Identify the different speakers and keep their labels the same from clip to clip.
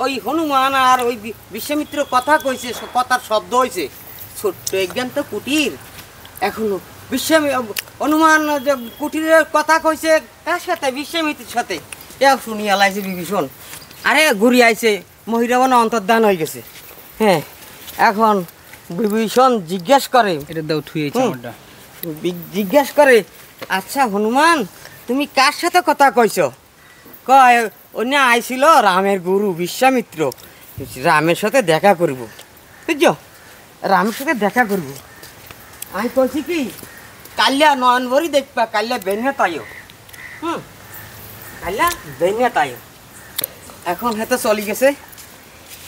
Speaker 1: ওই হনুমান আর ওই বিশ্বামিত্র কথা কইছে, কথার শব্দ হয়েছে ছোট্ট একজ্ঞান তো কুটির। এখনো হনুমান যে কুটিরের কথা কইছে কার সাথে? বিশ্বামিত্রের সাথে। এও শুনিয়া লাইছে বিভীষণ। আরে ঘুরি আইছে, মহিরাবণ অন্তর্ধান হয়ে গেছে। হ্যাঁ, এখন বিভীষণ জিজ্ঞেস করে,
Speaker 2: এটা দাও থুয়েছে আমারটা,
Speaker 1: জিজ্ঞেস করে, আচ্ছা হনুমান তুমি কার সাথে কথা কইছো? কয় অন্য আইছিল রামের গুরু বিশ্বামিত্র, রামের সাথে দেখা করব। বুঝছো, রামের সাথে দেখা করব। আমি কইছি কি কাল্যা নয়ন ভরি দেখবা, কাল্যা বেনে তাইও। কাল্যা বেনে তাইও। এখন হেতে চলি গেছে।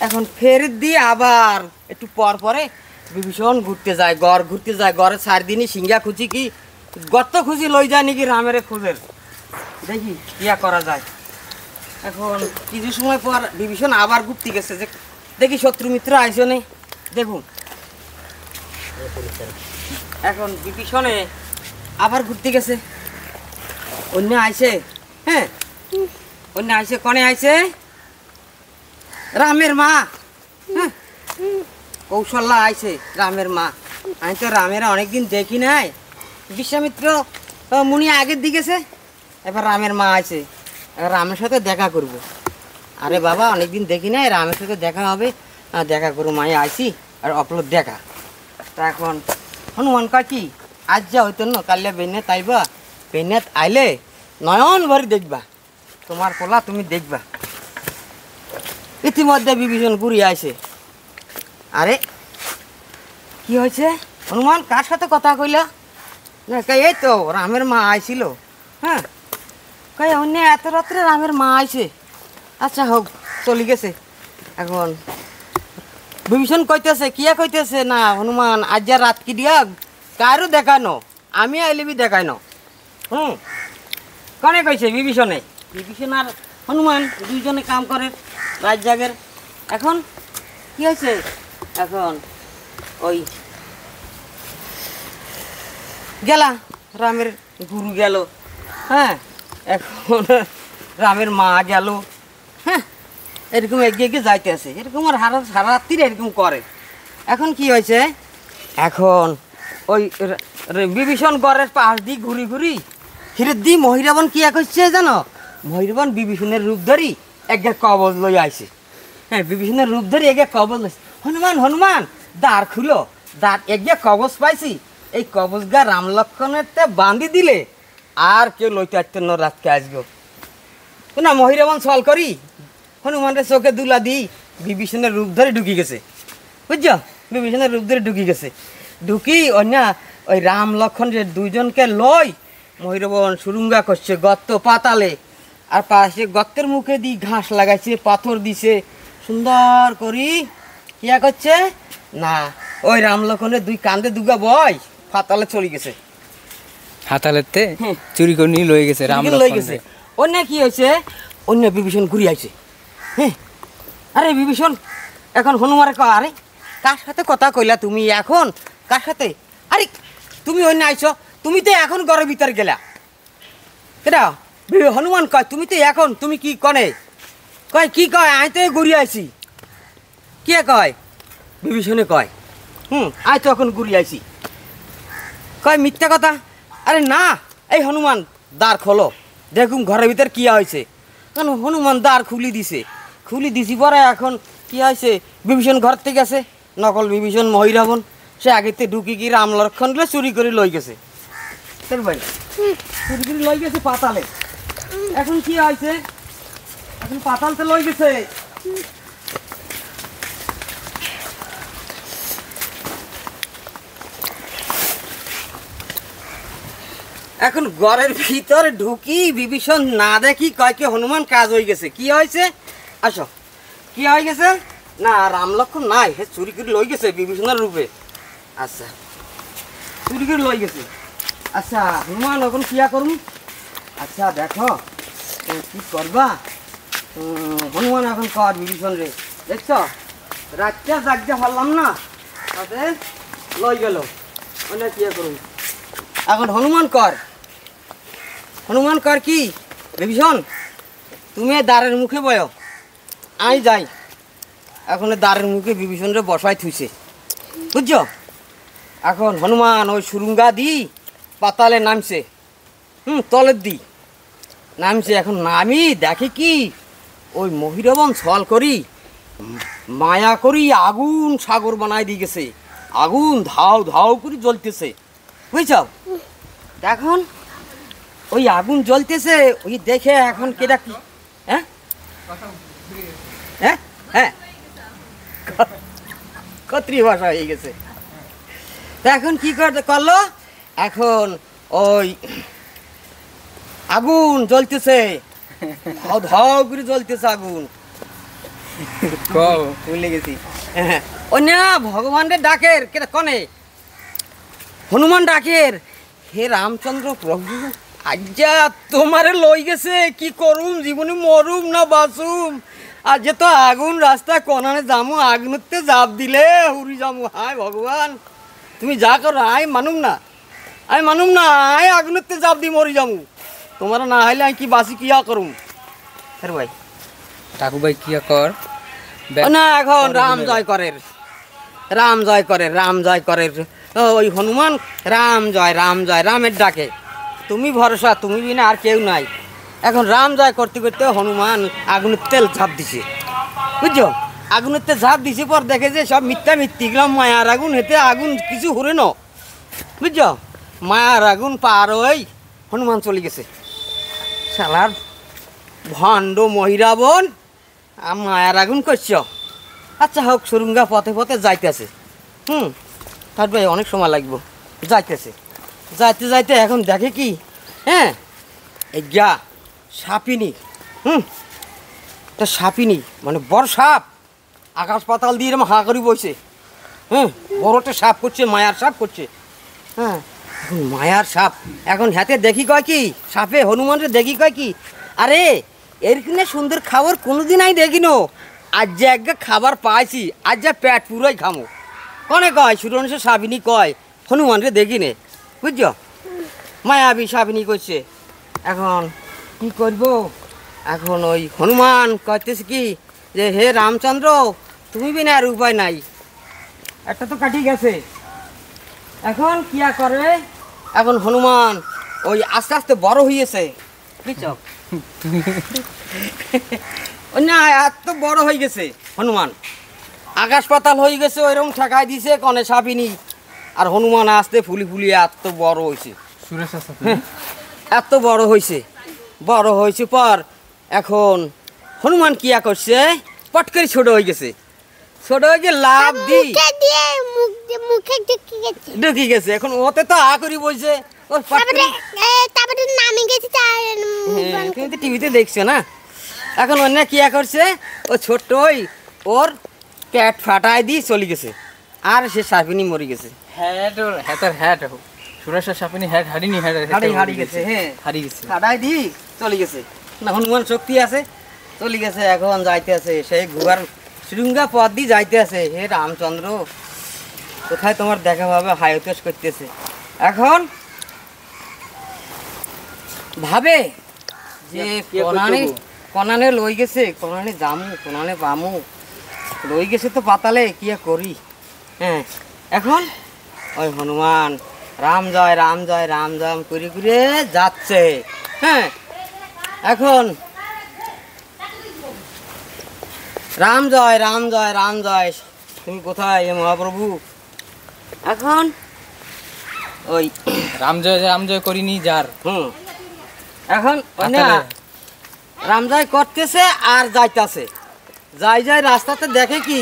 Speaker 1: এখন ফের দিয়ে আবার একটু পর পরে বিভীষণ ঘুরতে যায়, গড় ঘুরতে যায়। গড়ে 4 দিনই সিঙ্গা খুঁজি কি গর্ত খুঁজি লই যায় নাকি রামের খুঁজের, দেখি ইয়া করা যায়। এখন কিছু সময় পর বিভীষণ আবার ঘুরতে গেছে, যে দেখি শত্রু মিত্র আইসো নেই দেখুন। এখন বিভীষণে আবার ঘুরতে গেছে, অন্য আইসে। হ্যাঁ, অন্য আইসে, কনে আইসে? রামের মা। হ্যাঁ, কৌশল্যা আইছে রামের মা। আমি তো রামের অনেকদিন দেখি নাই। বিশ্বামিত্র মুনি আগের দিকেছে, এবার রামের মা আইছে, রামের সাথে দেখা করব। আরে বাবা অনেকদিন দেখি নাই, রামের সাথে দেখা হবে, দেখা করবো। মায়ে আইছি আর অপলোড দেখা। তা এখন হনুমান কয় কি আজ যা হইতো না কাল্যা বেনে তাইবা, বেনেত আইলে নয়ন ভরি দেখবা, তোমার পোলা তুমি দেখবা। ইতিমধ্যে বিভীষণ ঘুরি আইছে। আরে কি হয়েছে হনুমান, কার সাথে কথা কইলা? না কই এই তো রামের মা আইছিল। হ্যাঁ, কই অন্য এত রাত্রে রামের মা আইছে। আচ্ছা হোক, চলি গেছে। এখন বিভীষণ কইতেছে, কিয়া কইতেছে, না হনুমান আজ যা রাত কি দিয়া কারও দেখানো, আমি আইলেবি দেখাইনো। কনে কইছে বিভীষণে? বিভীষণ আর হনুমান দুইজনে কাম করে রাত জাগের। এখন কি হয়েছে? এখন ওই গেলা রামের গুরু গেল। হ্যাঁ, এখন রামের মা গেল। হ্যাঁ, এরকম এগিয়ে এগিয়ে যাইতে আছে, এরকম আর সারা রাত্রিরে এরকম করে। এখন কি হয়েছে? এখন ওই বিভীষণ গড়ের পাশ দিয়ে ঘুরি ঘুরি হিরে দি মহিরাবণ কি এক হচ্ছে জানো? মহিরাবণ বিভীষণের রূপ ধরি একে কবজ লই আইছে। হ্যাঁ, বিভীষণের রূপ ধরি একে কবজ লইছে। হনুমান হনুমান দ্বার খুলো, দ্বার একে কবজ পাইছি, এই কবজ গা রাম লক্ষণের বাঁধি দিলে আর কেউ লইতে আসতেন না, রাতকে আসবো না। মহিরাবণ ছল করি হনুমানের চোখে দুলা দিই, বিভীষণের রূপ ধরে ঢুকি গেছে। বুঝছো, বিভীষণের রূপ ধরে ঢুকি গেছে। ঢুকি অন্য ওই রাম লক্ষণ যে দুইজনকে লই মহিরাবণ সুরুঙ্গা করছে গর্ত পাতালে, আর পাশে গর্তের মুখে দিয়ে ঘাস লাগাইছে, পাথর দিছে সুন্দর করি। ইয়া করছে না, ওই রাম লক্ষণের দুই কান্দে দুগা বয় পাতালে চলে গেছে।
Speaker 2: হাতালেতে চুরি করে নিয়ে লয়ে গেছে রাম
Speaker 1: লয়ে গেছে। অন্য কি হয়েছে? অন্য বিভীষণ ঘুরি আইছে। হ্যাঁ, আরে বিভীষণ এখন হনুমারে কয়, আরে কার সাথে কথা কইলা তুমি এখন? কার সাথে? আরে তুমি অন্য আইছো, তুমি তো এখন ঘরের ভিতর গেলা কেটা? হনুমান কয় তুমি তো এখন, তুমি কি কনে? কয় কি কয়? আমি তো ঘুরি আইছি। কে কয়? বিভীষণে কয় আমি তো এখন ঘুরি আইছি। কয় মিথ্যা কথা। আরে না, এই হনুমান দ্বার খোলো, দেখুন ঘরের ভিতর কি হয়েছে। কেন হনুমান দ্বার খুলি দিছি পরে এখন কি হয়েছে? বিভীষণ ঘর থেকে গেছে, নকল বিভীষণ মহিরাবণ, সে আগেতে ঢুকি কি রাম লক্ষণ চুরি করে লই গেছে। ভাই চুরি করে লই গেছে পাতালে। এখন কি হয়েছে? এখন পাতালতে লই গেছে। এখন ঘরের ভিতরে ঢুকি বিভীষণ না দেখি কয় কি হনুমান কাজ হয়ে গেছে। কি হয়েছে? আসো, কি হয়ে গেছে? না রাম লক্ষণ নাই, হে চুরি করে লই গেছে বিভীষণের রূপে। আচ্ছা, চুরি করে লই গেছে। আচ্ছা হনুমান এখন কিয়া করুন? আচ্ছা দেখো কি করবা। হনুমান এখন কর বিভীষণ রে, দেখছ রাতটা জাগতে পারলাম না, তাতে লই গেল। অন্য কিয়া করুন? এখন হনুমান কর কি বিভীষণ, তুমি দ্বারের মুখে বয়, আই যাই এখন দ্বারের মুখে বিভীষণরে বসায় থুইছে বুঝছো। এখন হনুমান ওই সুরুঙ্গা দি পাতালে নামছে, তলের দি নামছে। এখন নামি দেখে কি ওই মহিরবন ছল করি মায়া করি আগুন সাগর বানাই দিয়ে গেছে, আগুন ধাও ধাও করে জ্বলতেছে বুঝছ। এখন ওই আগুন জ্বলতেছে ওই দেখে এখন কেটা কি হ্যাঁ হ্যাঁ হ্যাঁ ক্ষত্রিয় ভাষা হয়ে গেছে। তা এখন কি করলো, এখন ওই আগুন জ্বলতেছে ধাও ধাও করে জ্বলতেছে আগুন।
Speaker 2: ভুলে গেছি।
Speaker 1: ওই না ভগবানের ডাকের কেটা কনে হনুমান ডাকের, হে রামচন্দ্র প্রভু আজ্ঞা তোমারে লই গেছে, কি করুম জীবনে মরুম না বাঁচুম। আর যে তো আগুন রাস্তা কনানে যামু আগুনতে জাপ দিলে উড়ি যামু। হায় ভগবান তুমি যা করো আয় মানুম না, আয় মানুম না, আয় আগুনতে জাপ দি মরি যামু। তোমার না হইলে আমি কি বাঁচি কিয়া করুম। হ্যাঁ ভাই
Speaker 2: কাকু ভাই কি কর
Speaker 1: না এখন রাম জয় করের, রাম জয় করের, রাম জয় করের ওই হনুমান রাম জয় রামের ডাকে। তুমি ভরসা, তুমি বিনা আর কেউ নাই। এখন রাম জয় করতে করতে হনুমান আগুনের তেল ঝাঁপ দিছে বুঝছো। আগুনের তেল ঝাঁপ দিছে পর দেখে যে সব মিথ্যা গেলাম মায়ার আগুন হেতে আগুন কিছু হরে ন বুঝছো। মায়ার আগুন পার ওই হনুমান চলে গেছে। শালার ভণ্ড মহিরাবন মায়ার আগুন করছ। আচ্ছা হোক সুরুঙ্গা পথে পথে যাইতেছে, তারপরে অনেক সময় লাগবো যাইতেছে। যাইতে যাইতে এখন দেখে কি হ্যাঁ এই যা সাপিনী, একটা সাপিনী মানে বড় সাপ আকাশ পাতাল দিয়ে এরকম হাঁ করি বসে, বড়টা সাপ করছে মায়ার সাপ করছে। হ্যাঁ মায়ার সাপ এখন হাতে দেখি কয় কি সাপে হনুমানরে দেখি কয় কি আরে এরকম সুন্দর খাবার কোনোদিন আই দেখিনো, আজ যে একটা খাবার পাইছি আজ যা পেট পুরোই খামো কনে কয় সুরনসে সাবিনী কয় হনুমানরে দেখি নে বুঝছো। মায়াবী সাবিনী করছে। এখন কি করব, এখন ওই হনুমান কইতেছে কি যে হে রামচন্দ্র তুমি বিনা আর উপায় নাই, একটা তো কাটি গেছে। এখন কি করে, এখন হনুমান ওই আস্তে আস্তে বড় হয়েছে বুঝছো। না এত বড় হয়ে গেছে হনুমান, আকাশ পাতাল হয়ে গেছে ওইরকম ঠেকাই দিছে কনে সাপিনি। আর হনুমান আসতে ফুলি ফুলি এত বড় হয়েছে, এত বড় হয়েছে, বড় হয়েছে পর এখন হনুমান কিয়া করছে পট করে ছোট হয়ে গেছে, ছোট হয়ে গিয়ে লাভ দি ঢুকি গেছে। এখন ওতে তো আ করি বলছে তুমি তো টিভিতে দেখছো না। এখন অন্য কিয়া করছে ও ছোট্ট ওর পেট ফাটাই দিয়ে চলে গেছে আর সে সাপিনী মরে গেছে। হারিয়ে গেছে, হ্যাঁ হারিয়ে গেছে, ফাটাই দি চলে গেছে না। হনুমান শক্তি আছে চলে গেছে। এখন যাইতে আছে সেই ঘুয়ার শৃঙ্গা পথ দিয়ে যাইতে আছে। হে রামচন্দ্র কোথায় তোমার দেখা পাবে হায়তোষ করতেছে। এখন ভাবে যে কনানে লই গেছে, কনানে জামু কনানে পামু লই গেছে তো পাতালে কি করি। হ্যাঁ এখন ওই হনুমান রাম জয় করে করে যাচ্ছে। হ্যাঁ এখন রাম জয় তুমি কোথায় এ মহাপ্রভু। এখন ওই
Speaker 2: রাম জয় করিনি যার
Speaker 1: এখন রাম জয় করতেছে আর যাইতেছে, যাই রাস্তাতে দেখে কি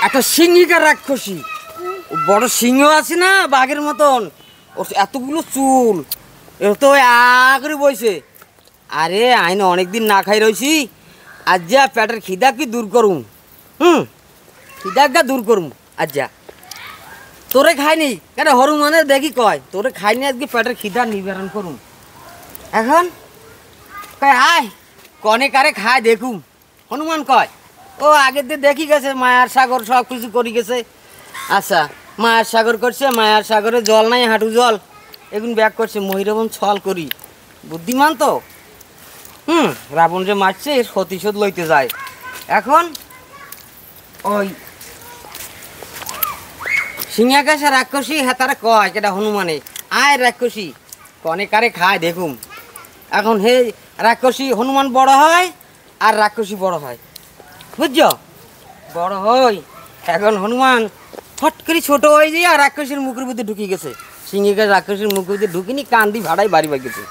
Speaker 1: একটা সিংহিকা রাক্ষসী, বড় সিংহ আছে না বাঘের মতন, ওর এতগুলো চুল, এ তো করে বইছে। আরে আইন অনেকদিন না খাই রয়েছি, আজ যা পেটের খিদা কি দূর করুম, খিদা দূর করুম আজ যা। তোরে খাইনি কেন হনুমানের দেখি কয় তোরে খাইনি আজকে পেটের খিদা নিবারণ করুম। এখন কয় আয় কনে কারে খায় দেখুম। হনুমান কয় ও আগের দিয়ে দেখি গেছে মায়ার সাগর সব কিছু করি গেছে। আচ্ছা মায়ার সাগর করছে, মায়ার সাগরে জল নাই হাঁটু জল, এগুন ব্যাগ করছে মহিরবন ছল করি। বুদ্ধিমান তো রাবণ যে মারছে এর প্রতিশোধ লইতে যায়। এখন ওই সিংহাকাশে রাক্ষসী হেতারে কয় যেটা হনুমানে আয় রাক্ষসী কনে কারে খায় দেখুম। এখন হে রাক্ষসী হনুমান বড় হয় আর রাক্ষসী বড় হয়, বুঝছো? বড় হই এখন হনুমান ফট করে ছোট হয়ে যায় আর রাক্ষসীর মুখের মধ্যে ঢুকে গেছে। সিংহিকা রাক্ষসীর মুখের মধ্যে ঢুকিনি, কান্দি ভাড়াই বাড়ি বাই গেছে।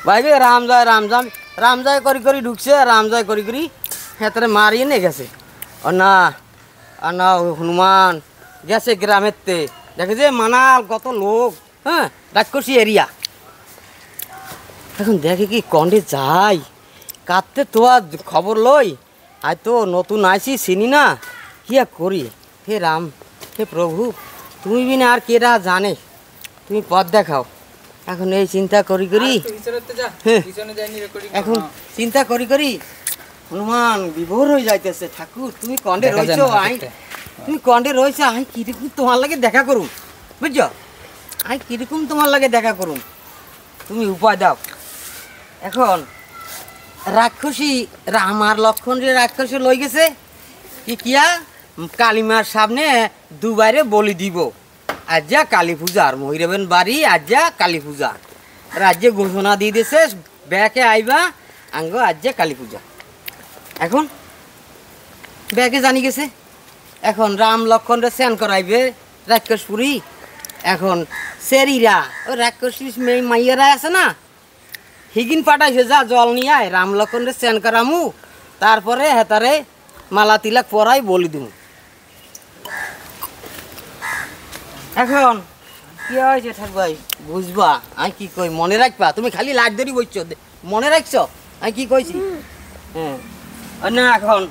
Speaker 1: বাইরে রাম জয় রাম জয় রাম জয় করি করি ঢুকছে, রাম জয় করি করি হেতারে মারিয়ে নিয়ে গেছে। ও না আর না হনুমান গেছে গ্রামের তে, দেখে যে মানাল কত লোক, হ্যাঁ রাক্ষসী এরিয়া। এখন দেখে কি কন্ডে যাই কাঁদতে তো আর খবর লই, আজ তো নতুন আইসি চিনি না কি আর করি। হে রাম হে প্রভু তুমি বিনা আর কেরা জানে, তুমি পথ দেখাও। এখন এই চিন্তা করি করি এখন চিন্তা করি করি হনুমান বিভোর হয়ে যাইতেছে। ঠাকুর তুমি কন্ডে রয়েছো, আই তুমি কন্ডে রয়েছো, আই কিরকম তোমার লাগে দেখা করুম, বুঝছো? আই কিরকম তোমার লাগে দেখা করুম, তুমি উপায় দাও। এখন রাক্ষসী রাম আর লক্ষণ যে রাক্ষসী লই গেছে কি কিয়া কালিমার সামনে দুবারে বলি দিব। আজ যা কালী পূজার মহিরাবেন বাড়ি, আজ যা কালী পূজা রাজ্যে ঘোষণা দিয়ে দিয়েছে ব্যাকে আইবা আঙ্গ আজ যা কালী পূজা। এখন ব্যাকে জানি গেছে, এখন রাম লক্ষণরে স্নান করাইবে রাক্ষসপুরী। এখন সেরিরা ওই রাক্ষসী মাইয়ারা আছে না, হিগিন পাঠাইছে যা জল নিয়ে আয় রাম লক্ষণরে স্নান করামু, তারপরে হেতারে মালা তিলাক পরাই বলি দিমু। এখন কি হয়েছে ঠাকুর ভাই বুঝবা আমি কি কই, মনে রাখবা। তুমি খালি লাট ধরি বইছ, মনে রাখছ আমি কি কইছি? হ্যাঁ না এখন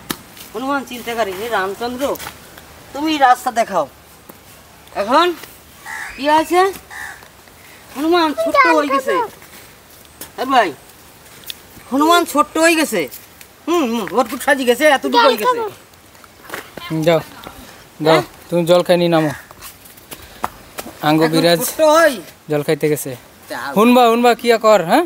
Speaker 1: হনুমান চিন্তা করি হে রামচন্দ্র তুমি রাস্তা দেখাও। এখন কি আছে হনুমান ছোট্ট হয়ে গেছে, ভাই হনুমান ছোট্ট হয়ে গেছে, ভরপুর সাজি গেছে, এতটুকু হয়ে গেছে।
Speaker 2: যাও যাও তুমি জল খাই নি নামো, আঙ্গ বিরাজ
Speaker 1: ছোট্ট হই
Speaker 2: জল খাইতে গেছে। শুনবা শুনবা কিয়া কর, হ্যাঁ